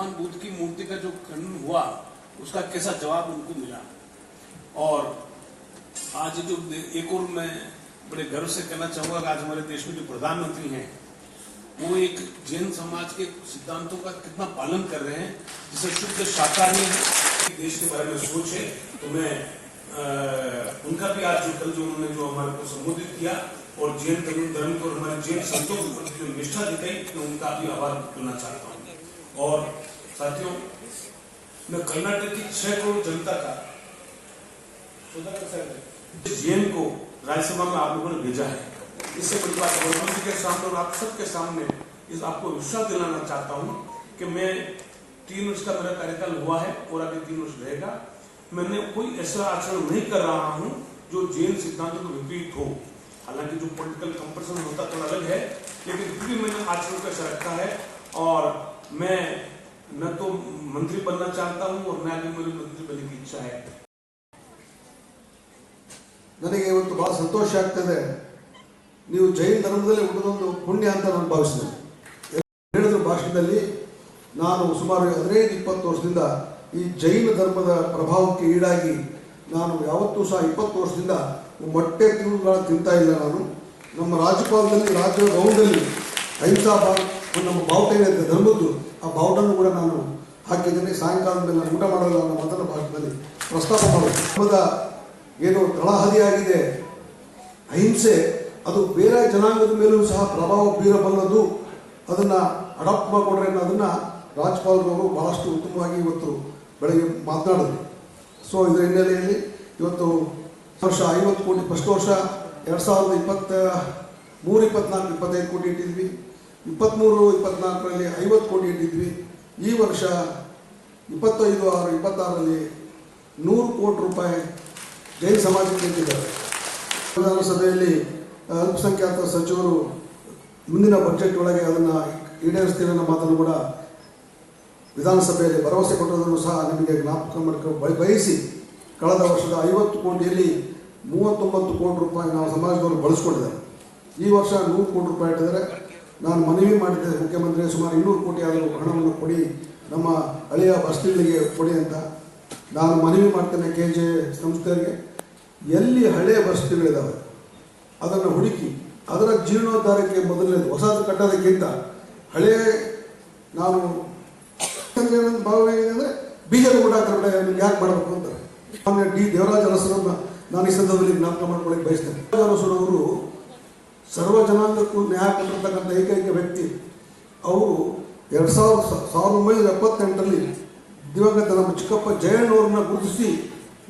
भगवान बुद्ध की मूर्ति का जो खनन हुआ उसका कैसा जवाब उनको मिला। और आज जो एक और मैं बड़े गर्व से कहना चाहूंगा कि आज हमारे देश में जो प्रधानमंत्री हैं वो एक जैन समाज के सिद्धांतों का कितना पालन कर रहे हैं, जिसे शुद्ध शाकाहारी है, देश के बारे में सोच है। तो मैं उनका भी आज जो उन्होंने जो हमारे को संबोधित किया और जैन धर्म को हमारे जैन संतों के प्रति जो निष्ठा दिखाई, तो उनका भी आभार करना चाहता हूँ। और साथियों, मैं कर्नाटक की 6 करोड़ जनता का जैन को राज्यसभा में आप लोगों ने भेजा है। इससे बड़ी बात प्रधानमंत्री के सामने और आप सबके सामने इस आपको विश्वास दिलाना चाहता हूँ कि मैं 3 वर्ष का मेरा कार्यकाल हुआ है और आगे 3 वर्ष रहेगा। मैंने कोई ऐसा आचरण नहीं कर रहा हूँ जो जैन सिद्धांतों के विपरीत हो। हालांकि जो पॉलिटिकल कंपटीशन होता थोड़ा अलग है, लेकिन फिर भी मैंने आचरण को ऐसा रखा है। और मैं न तो मंत्री बनना चाहता हूँ और न आगे मेरी मंत्री बनने की इच्छा है। ನನಗೆ ಇವತ್ತು ಬಹಳ ಸಂತೋಷ ಆಗ್ತದೆ. ನೀವು ಜೈನ ಧರ್ಮದಲ್ಲಿ ಹುಟ್ಟುದೊಂದು ಪುಣ್ಯ ಅಂತ ನಾನು ಭಾವಿಸ್ತೇನೆ. ಹೇಳಿದ ಭಾಷಣದಲ್ಲಿ ನಾನು ಸುಮಾರು 15-20 ವರ್ಷದಿಂದ ಈ ಜೈನ ಧರ್ಮದ ಪ್ರಭಾವಕ್ಕೆ ಈಡಾಗಿ ನಾನು ಯಾವತ್ತೂ ಸಹ 20 ವರ್ಷದಿಂದ ಮೊಟ್ಟೆ ತಿಂತಾ ಇಲ್ಲ. ನಾನು ನಮ್ಮ ರಾಜ್ಯಪಾಲದಲ್ಲಿ ರಾಜ್ಯ ಗೌಂಡಲ್ಲಿ ಅಹಿಂಸಾ ನಮ್ಮ ಬಾವುಟ ಏನಿದೆ ಧರ್ಮದ್ದು, ಆ ಬಾವುಟನ್ನು ಕೂಡ ನಾನು ಹಾಕಿದ್ದೇನೆ. ಸಾಯಂಕಾಲದ ಮೇಲೆ ನಾನು ಊಟ ಮಾಡಲ್ಲ ನನ್ನ ಮೊದಲ ಭಾಷಣದಲ್ಲಿ ಪ್ರಸ್ತಾಪ ಮಾಡೋದು. ಧರ್ಮದ ಏನು ತಳಹದಿಯಾಗಿದೆ ಅಹಿಂಸೆ, ಅದು ಬೇರೆ ಜನಾಂಗದ ಮೇಲೂ ಸಹ ಪ್ರಭಾವ ಬೀರಬಲ್ಲದು. ಅದನ್ನು ಅಡಾಪ್ಟ್ ಮಾಡಿಕೊಂಡ್ರೆ ಅನ್ನೋದನ್ನು ರಾಜ್ಯಪಾಲರವರು ಭಾಳಷ್ಟು ಉತ್ತಮವಾಗಿ ಇವತ್ತು ಬೆಳಗ್ಗೆ ಮಾತನಾಡಿದ್ರು. ಸೊ ಇದರ ಹಿನ್ನೆಲೆಯಲ್ಲಿ ಇವತ್ತು ವರ್ಷ 50 ಕೋಟಿ, ಫಸ್ಟ್ ವರ್ಷ 2023-24-25 ಕೋಟಿ ಇಟ್ಟಿದ್ವಿ. 23-24ರಲ್ಲಿ 50 ಕೋಟಿ ಇಟ್ಟಿದ್ವಿ. ಈ ವರ್ಷ 25-26ರಲ್ಲಿ 100 ಕೋಟಿ ರೂಪಾಯಿ ಜೈನ ಸಮಾಜಕ್ಕೆ ಇಟ್ಟಿದ್ದಾರೆ. ವಿಧಾನಸಭೆಯಲ್ಲಿ ಅಲ್ಪಸಂಖ್ಯಾತ ಸಚಿವರು ಮುಂದಿನ ಬಜೆಟ್ ಒಳಗೆ ಅದನ್ನು ಈಡೇರಿಸ್ತೀವಿ ಅನ್ನೋ ಮಾತನ್ನು ಕೂಡ ವಿಧಾನಸಭೆಯಲ್ಲಿ ಭರವಸೆ ಕೊಟ್ಟದನ್ನು ಸಹ ನಿಮಗೆ ಜ್ಞಾಪಕ ಬಯಸಿ, ಕಳೆದ ವರ್ಷದ 50 ಕೋಟಿಯಲ್ಲಿ 39 ಕೋಟಿ ರೂಪಾಯಿ ನಾವು ಸಮಾಜದವರು ಬಳಸ್ಕೊಂಡಿದ್ದಾರೆ. ಈ ವರ್ಷ 100 ಕೋಟಿ ರೂಪಾಯಿ ಇಟ್ಟಿದ್ದಾರೆ. ನಾನು ಮನವಿ ಮಾಡಿದ್ದೆ ಮುಖ್ಯಮಂತ್ರಿ ಸುಮಾರು 200 ಕೋಟಿ ಆದರೂ ಹಣವನ್ನು ಕೊಡಿ, ನಮ್ಮ ಹಳೆಯ ಬಸ್ತಿಗಳಿಗೆ ಕೊಡಿ ಅಂತ. ನಾನು ಮನವಿ ಮಾಡ್ತೇನೆ KJ ಸಂಸ್ಥೆಗೆ, ಎಲ್ಲಿ ಹಳೆಯ ಬಸ್ತಿಗಳಿದ್ದಾವೆ ಅದನ್ನು ಹುಡುಕಿ ಅದರ ಜೀರ್ಣೋದ್ಧಾರಕ್ಕೆ ಮೊದಲನೇದು ಹೊಸದು ಕಟ್ಟೋದಕ್ಕಿಂತ ಹಳೆಯ ನಾನು ಭಾವನೆ ಏನಿದೆ ಅಂದರೆ ಬೀಜದ ಕೂಡ ಯಾಕೆ ಮಾಡಬೇಕು ಅಂತಾರೆ. ಮಾನ್ಯ D. ದೇವರಾಜ ಅರಸರನ್ನು ನಾನು ಈ ಸಂದರ್ಭದಲ್ಲಿ ಜ್ಞಾಪಕ ಮಾಡ್ಕೊಳ್ಳಿ ಬಯಸ್ತೇನೆ. ಅರಸರವರು ಸರ್ವ ಜನಾಂಗಕ್ಕೂ ನ್ಯಾಯ ಕೊಟ್ಟಿರ್ತಕ್ಕಂಥ ಏಕೈಕ ವ್ಯಕ್ತಿ. ಅವರು 1978ರಲ್ಲಿ ದಿವಂಗತ ನಮ್ಮ ಚಿಕ್ಕಪ್ಪ ಜಯಣ್ಣವ್ರನ್ನ ಗುರುತಿಸಿ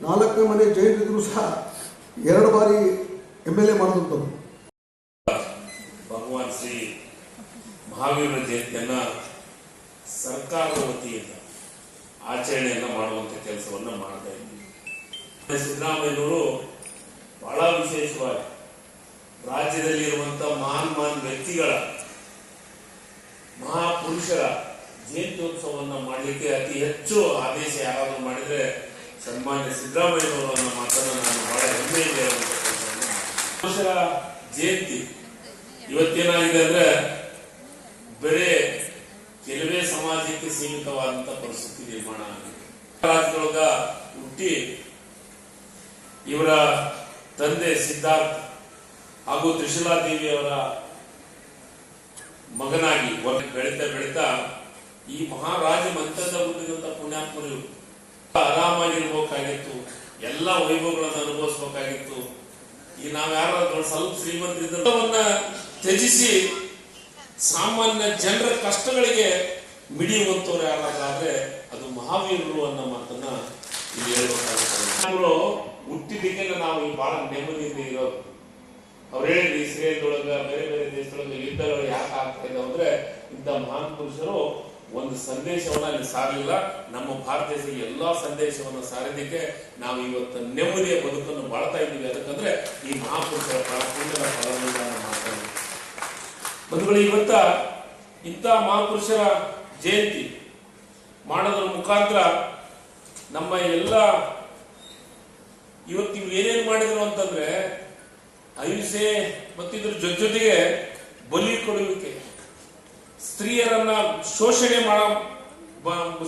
4ನೇ ಮನೆ ಜೈಲಿದ್ರು ಸಹ 2 ಬಾರಿ MLA ಮಾಡಿದಂಥವ್ರು. ಭಗವಾನ್ ಶ್ರೀ ಮಹಾವೀರ ಜಯಂತಿಯನ್ನ ಸರ್ಕಾರದ ವತಿಯಿಂದ ಆಚರಣೆಯನ್ನ ಮಾಡುವಂತ ಕೆಲಸವನ್ನ ಮಾಡ್ತಾ ಇದ್ದೀವಿ. ಸಿದ್ದರಾಮಯ್ಯನವರು ಬಹಳ ವಿಶೇಷವಾಗಿ ರಾಜ್ಯದಲ್ಲಿ ಇರುವಂತಹ ಮಹಾನ್ ವ್ಯಕ್ತಿಗಳ, ಮಹಾಪುರುಷರ ಜಯಂತ್ಯೋತ್ಸವನ್ನ ಮಾಡಲಿಕ್ಕೆ ಅತಿ ಹೆಚ್ಚು ಆದೇಶ ಯಾರಾದರೂ ಮಾಡಿದ್ರೆ ಸನ್ಮಾನ್ಯ ಸಿದ್ದರಾಮಯ್ಯನವರು ಅನ್ನೋ ಮಾತನ್ನು ನಾನು ಬಹಳ ಹೆಮ್ಮೆಯಿಂದ ಪುರುಷರ ಜಯಂತಿ ಇವತ್ತೇನಾಗಿದೆ ಅಂದ್ರೆ ಬರೇ ಕೆಲವೇ ಸಮಾಜಕ್ಕೆ ಸೀಮಿತವಾದಂತ ಪರಿಸ್ಥಿತಿ ನಿರ್ಮಾಣ ಆಗಿದೆ. ರಾಜ್ಯದೊಳಗ ಹುಟ್ಟಿ ಇವರ ತಂದೆ ಸಿದ್ಧಾರ್ಥ್ ಹಾಗೂ ತ್ರಿಶೂಲಾದೇವಿ ಅವರ ಮಗನಾಗಿ ಬೆಳೀತಾ ಈ ಮಹಾರಾಜ ಮಂತ್ರದ ಹುಟ್ಟಿದಂತ ಪುಣ್ಯಾತ್ಮರು ಆರಾಮಾಗಿರ್ಬೇಕಾಗಿತ್ತು, ಎಲ್ಲ ವೈಭವಗಳನ್ನು ಅನುಭವಿಸಬೇಕಾಗಿತ್ತು. ಈ ನಾವ್ಯಾರು ಸ್ವಲ್ಪ ಶ್ರೀಮಂತರನ್ನ ತ್ಯಜಿಸಿ ಸಾಮಾನ್ಯ ಜನರ ಕಷ್ಟಗಳಿಗೆ ಮಿಡಿಯುವಂತವ್ರು ಯಾರಾದ್ರೆ ಅದು ಮಹಾವೀರರು ಅನ್ನೋ ಮಾತನ್ನ ಇಲ್ಲಿ ಹೇಳ್ಬೇಕಾಗುತ್ತೆ. ಹುಟ್ಟಿದ್ದಕ್ಕೆ ನಾವು ಈ ಬಹಳ ನೆಮ್ಮದಿಯಿಂದ ಇರೋದು. ಅವ್ರು ಹೇಳಿದ್ರು ಇಸ್ರೇಲ್ದೊಳಗ ಬೇರೆ ಬೇರೆ ದೇಶದೊಳಗ ಯುದ್ಧಗಳು ಯಾಕೆ ಆಗ್ತಾ ಇದಾವೆ ಅಂದ್ರೆ ಇಂಥ ಮಹಾನ್ ಪುರುಷರು ಒಂದು ಸಂದೇಶವನ್ನ ಅಲ್ಲಿ ಸಾರಲಿಲ್ಲ. ನಮ್ಮ ಭಾರತ ದೇಶಕ್ಕೆ ಎಲ್ಲಾ ಸಂದೇಶವನ್ನು ಸಾರಿದಕ್ಕೆ ನಾವು ಇವತ್ತು ನೆಮ್ಮದಿಯ ಬದುಕನ್ನು ಬಾಳ್ತಾ ಇದ್ದೀವಿ. ಅದಕ್ಕಂದ್ರೆ ಈ ಮಹಾಪುರುಷರ ಪುಣ್ಯದ ಫಲವನ್ನು ಮಾಡ್ತಾ ಇದ್ದೀವಿ. ಬಂಧುಗಳು, ಇವತ್ತ ಇಂಥ ಮಹಾಪುರುಷರ ಜಯಂತಿ ಮಾಡೋದ್ರ ಮುಖಾಂತರ ನಮ್ಮ ಎಲ್ಲ ಇವತ್ತು ಇವ್ರು ಏನೇನು ಮಾಡಿದ್ರು ಅಂತಂದ್ರೆ ಅಹಿಂಸೆ ಮತ್ತಿದ್ರ ಜೊತೆಗೆ ಬಲಿ ಕೊಡುವಿಕೆ, ಸ್ತ್ರೀಯರನ್ನ ಶೋಷಣೆ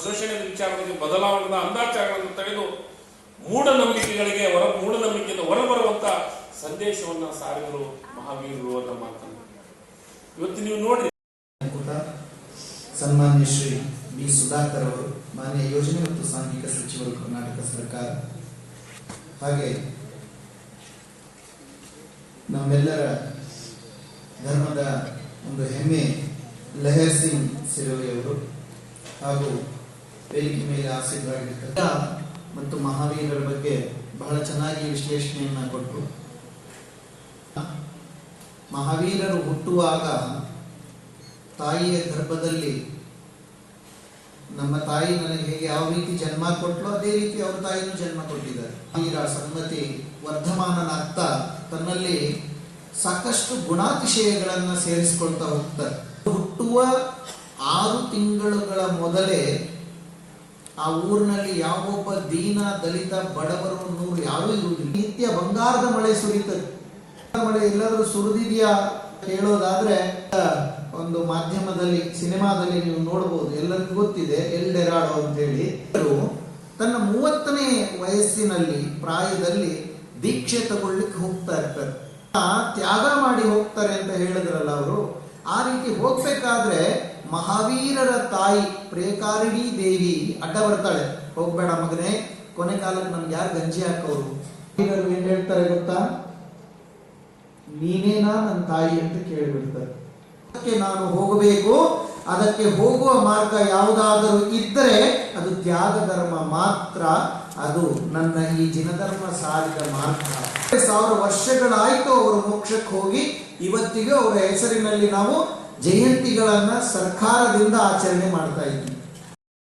ಶೋಷಣೆಯ ವಿಚಾರದಲ್ಲಿ ಬದಲಾವಣೆದ ಅಂದಾಚಾರಗಳನ್ನು ತೆಗೆದು ಮೂಢನಂಬಿಕೆಗಳಿಗೆ ಮೂಢನಂಬಿಕೆಯಿಂದ ಹೊರಬರುವಂತ ಸಂದೇಶವನ್ನ ಸಾರಿದರು ಮಹಾವೀರರು ಅನ್ನೋ ಮಾತನ್ನು ಇವತ್ತು ನೀವು ನೋಡ್ರಿ. ಸನ್ಮಾನ್ಯ ಶ್ರೀ ಬಿ ಸುಧಾಕರ್ ಅವರು, ಮಾನ್ಯ ಯೋಜನೆ ಮತ್ತು ಸಾಂಘಿಕ ಸಚಿವರು, ಕರ್ನಾಟಕ ಸರ್ಕಾರ, ಹಾಗೆ ನಮ್ಮೆಲ್ಲರ ಧರ್ಮದ ಒಂದು ಹೆಮ್ಮೆ ಲಹರ್ ಸಿಂಗ್ ಸಿರೋಯಿ ಅವರು, ಹಾಗೂ ವೇದಿಕೆ ಮೇಲೆ ಆಸೀನರಾಗಿರ್ತಾರೆ ಮತ್ತು ಮಹಾವೀರರ ಬಗ್ಗೆ ಬಹಳ ಚೆನ್ನಾಗಿ ವಿಶ್ಲೇಷಣೆಯನ್ನ ಕೊಟ್ಟರು. ಮಹಾವೀರರು ಹುಟ್ಟುವಾಗ ತಾಯಿಯ ಗರ್ಭದಲ್ಲಿ ನಮ್ಮ ತಾಯಿ ನನಗೆ ಹೇಗೆ ಯಾವ ರೀತಿ ಜನ್ಮ ಕೊಟ್ಟಳು ಅದೇ ರೀತಿ ಅವ್ರ ತಾಯಿನೂ ಜನ್ಮ ಕೊಟ್ಟಿದ್ದಾರೆ. ಮಹಾವೀರ ಸಂಗತಿ ವರ್ಧಮಾನನಾಗ್ತಾ ತನ್ನಲ್ಲಿ ಸಾಕಷ್ಟು ಗುಣಾತಿಶಯಗಳನ್ನ ಸೇರಿಸಿಕೊಳ್ತಾ ಹೋಗ್ತಾರೆ. ಹುಟ್ಟುವ 6 ತಿಂಗಳುಗಳ ಮೊದಲೇ ಆ ಊರಿನಲ್ಲಿ ಯಾವೊಬ್ಬ ದೀನ ದಲಿತ ಬಡವರು ಅನ್ನೋರು ಯಾರೂ ಇರುವುದಿಲ್ಲ. ನಿತ್ಯ ಬಂಗಾರದ ಮಳೆ ಸುರಿತದೆ. ಮಳೆ ಎಲ್ಲರೂ ಸುರಿದಿದೆಯಾ ಹೇಳೋದಾದ್ರೆ ಒಂದು ಮಾಧ್ಯಮದಲ್ಲಿ ಸಿನಿಮಾದಲ್ಲಿ ನೀವು ನೋಡಬಹುದು, ಎಲ್ಲರಿಗೂ ಗೊತ್ತಿದೆ ಎಲ್ ಡೆರಾಡೋ ಅಂತ ಹೇಳಿ. ತನ್ನ 30ನೇ ವಯಸ್ಸಿನಲ್ಲಿ ಪ್ರಾಯದಲ್ಲಿ ದೀಕ್ಷೆ ತಗೊಳ್ಳಿಕ್ಕೆ ಹೋಗ್ತಾ ಇರ್ತಾರೆ. ತ್ಯಾಗ ಮಾಡಿ ಹೋಗ್ತಾರೆ ಅಂತ ಹೇಳಿದ್ರಲ್ಲ ಅವರು. ಆ ರೀತಿ ಹೋಗ್ಬೇಕಾದ್ರೆ ಮಹಾವೀರರ ತಾಯಿ ಪ್ರೇಕಾರಿಣಿ ದೇವಿ ಅಡ್ಡ ಬರ್ತಾಳೆ, ಹೋಗ್ಬೇಡ ಮಗನೇ, ಕೊನೆ ಕಾಲಕ್ಕೆ ನಮ್ಗೆ ಯಾರು ಗಂಜಿ ಹಾಕೋರು. ಮಹಾವೀರರು ಏನ್ ಹೇಳ್ತಾರೆ ಗೊತ್ತಾ, ನೀನೇನಾ ನನ್ನ ತಾಯಿ ಅಂತ ಕೇಳಿಬಿಡ್ತಾರೆ. ಅದಕ್ಕೆ ನಾನು ಹೋಗಬೇಕು, ಅದಕ್ಕೆ ಹೋಗುವ ಮಾರ್ಗ ಯಾವುದಾದರೂ ಇದ್ದರೆ ಅದು ತ್ಯಾಗ ಧರ್ಮ ಮಾತ್ರ, ಅದು ನನ್ನ ಈ ಜಿನಧರ್ಮ ಸಾರಿದ ಮಾರ್ಗ. 1000 ವರ್ಷಗಳಾಯ್ತು ಅವರು ಮೋಕ್ಷಕ್ಕೆ ಹೋಗಿ. ಇವತ್ತಿಗೂ ಅವರ ಹೆಸರಿನಲ್ಲಿ ನಾವು ಜಯಂತಿಗಳನ್ನ ಸರ್ಕಾರದಿಂದ ಆಚರಣೆ ಮಾಡ್ತಾ ಇದ್ದೀವಿ.